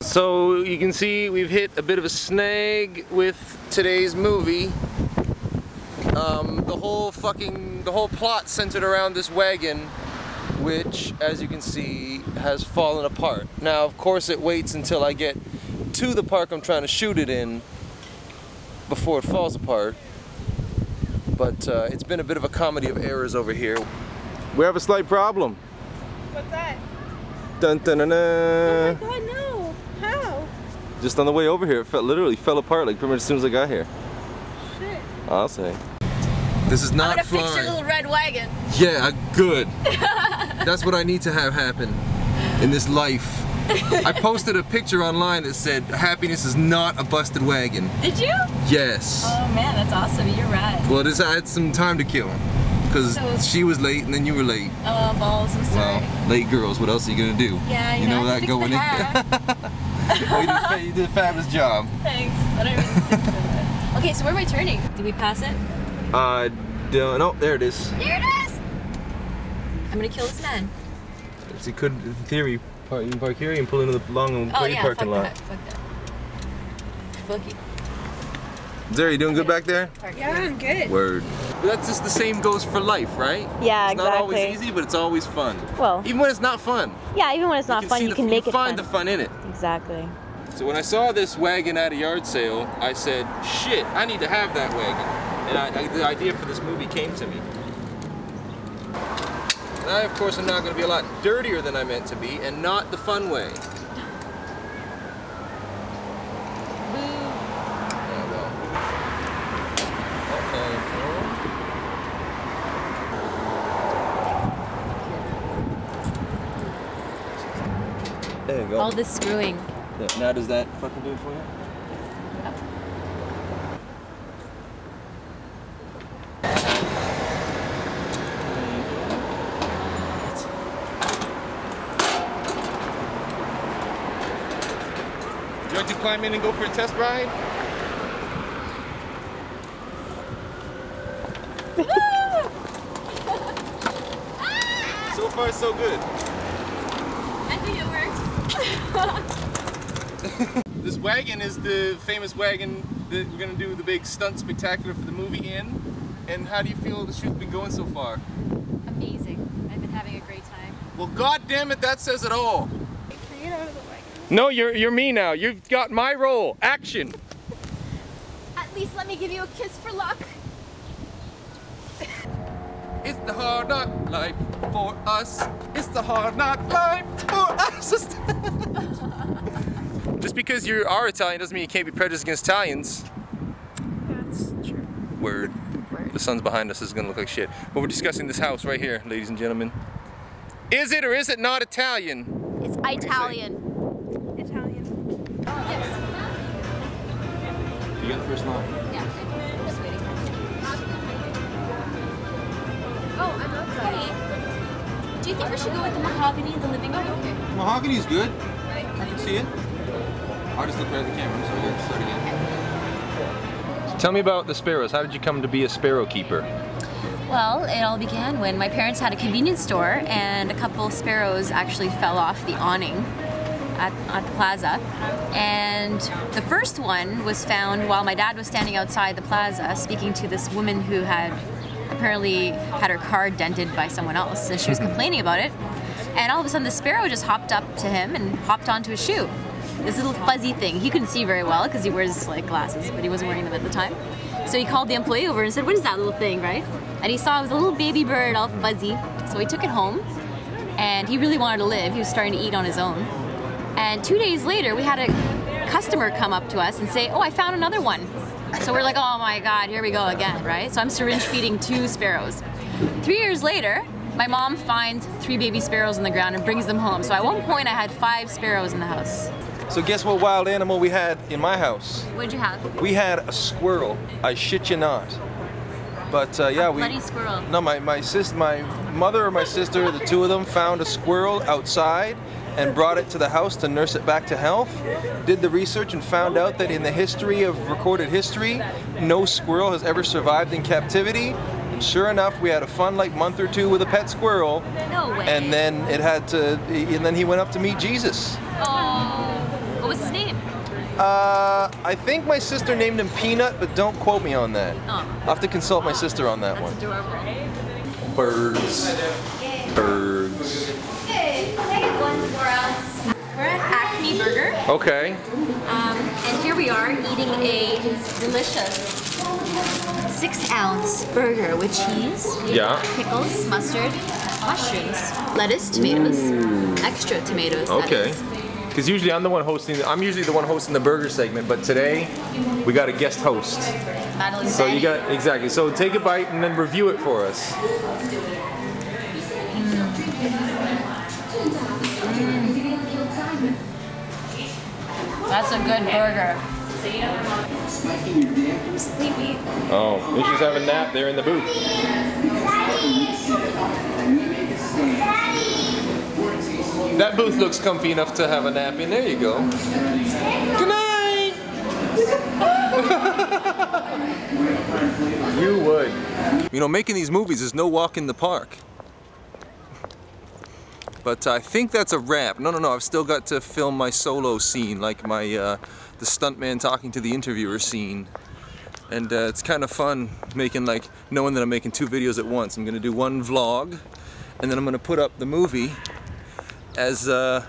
So you can see we've hit a bit of a snag with today's movie. The whole plot centered around this wagon, which, as you can see, has fallen apart. Now, of course, it waits until I get to the park I'm trying to shoot it in before it falls apart. But it's been a bit of a comedy of errors over here. We have a slight problem. What's that? Dun dun dun dun. Oh my god, no! How? Just on the way over here, it literally fell apart like pretty much as soon as I got here. Shit. I'll say. This is not flying. Fix your little red wagon. Yeah, good. That's what I need to have happen in this life. I posted a picture online that said, happiness is not a busted wagon. Did you? Yes. Oh man, that's awesome. You're right. Well, I had some time to kill. Because she was late and then you were late. Oh, balls, I'm sorry. Well, late girls, what else are you going to do? Yeah, you know that going in. Well, you did a fabulous job. Thanks. I don't even think so. Okay, so where am I turning? Did we pass it? No, there it is. There it is! I'm gonna kill this man. So you could, in theory, you can park here and pull into the long employee parking lot. Fuck that. Fuck it. Zara, you doing good back there? Yeah, I'm good. Word. That's just the same goes for life, right? Yeah, it's exactly. It's not always easy, but it's always fun. Well, even when it's not fun. Yeah, even when it's not fun, you can make it fun. You find the fun in it. Exactly. So when I saw this wagon at a yard sale, I said, shit, I need to have that wagon. And the idea for this movie came to me. And I, of course, am now going to be a lot dirtier than I meant to be, and not the fun way. There you go. All this screwing. Yeah, now does that fucking do it for you? Would you like to climb in and go for a test ride? So far, so good. I think it works. This wagon is the famous wagon that we're going to do the big stunt spectacular for the movie in. And how do you feel the shoot's been going so far? Amazing. I've been having a great time. Well, god damn it, that says it all. Can you get out of the wagon? No, you're me now. You've got my role. Action. At least let me give you a kiss for luck. It's the hard knock life for us. It's the hard knock life for us. Just because you are Italian doesn't mean you can't be prejudiced against Italians. That's true. Word. The sun's behind us is gonna look like shit. But we're discussing this house right here, ladies and gentlemen. Is it or is it not Italian? It's Italian. Italian. Yes. You got the first line? Yeah. I'm just waiting. Oh, I'm outside. Do you think we should go with the mahogany in the living room? Mahogany's good. I can see it. I'll just look right at the camera, so we can start again. Tell me about the sparrows. How did you come to be a sparrow keeper? Well, it all began when my parents had a convenience store and a couple of sparrows actually fell off the awning at the plaza. And the first one was found while my dad was standing outside the plaza speaking to this woman who had apparently had her car dented by someone else, and she was complaining about it. And all of a sudden the sparrow just hopped up to him and hopped onto his shoe. This little fuzzy thing. He couldn't see very well because he wears like glasses, but he wasn't wearing them at the time. So he called the employee over and said, "What is that little thing, right?" And he saw it was a little baby bird, all fuzzy. So he took it home, and he really wanted to live. He was starting to eat on his own. And 2 days later, we had a customer come up to us and say, "Oh, I found another one." So we're like, "Oh my God, here we go again," right? So I'm syringe feeding 2 sparrows. 3 years later, my mom finds 3 baby sparrows on the ground and brings them home. So at one point, I had 5 sparrows in the house. So guess what wild animal we had in my house? What did you have? We had a squirrel. I shit you not. But yeah, Bloody squirrel. No, my mother or my sister, the 2 of them found a squirrel outside and brought it to the house to nurse it back to health. Did the research and found out that in the history of recorded history, no squirrel has ever survived in captivity. And sure enough, we had a fun like month or 2 with a pet squirrel. No way. And then it had to, and then he went up to meet Jesus. Oh. What was his name? I think my sister named him Peanut, but don't quote me on that. Oh. I'll have to consult my sister on that That's one. adorable. Birds. Birds. We're at Acme Burger, Okay. and here we are eating a delicious 6-ounce burger with cheese, Yeah. pickles, mustard, mushrooms, lettuce, tomatoes, extra tomatoes. that Okay. is. Because usually I'm usually the one hosting the burger segment, but today we got a guest host. Madeline So you Zanny. got, exactly. So take a bite and then review it for us. That's a good burger. I'm sleepy. Oh, we should have a nap there in the booth. That booth looks comfy enough to have a nap in. There you go. Good night. You would. You know, making these movies is no walk in the park. But I think that's a wrap. No, I've still got to film my solo scene, like my the stuntman talking to the interviewer scene. And it's kind of fun knowing that I'm making 2 videos at once. I'm gonna do one vlog, and then I'm gonna put up the movie as a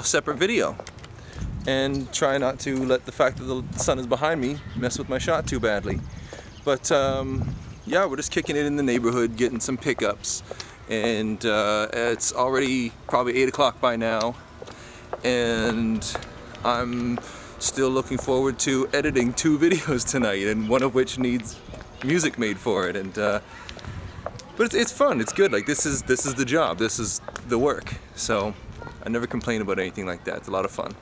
separate video. And try not to let the fact that the sun is behind me mess with my shot too badly. But yeah, we're just kicking it in the neighborhood, getting some pickups. And it's already probably 8 o'clock by now, and I'm still looking forward to editing 2 videos tonight, and one of which needs music made for it. And but it's fun. It's good. Like this is the job. This is the work. So I never complain about anything like that. It's a lot of fun.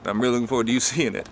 I'm really looking forward to you seeing it.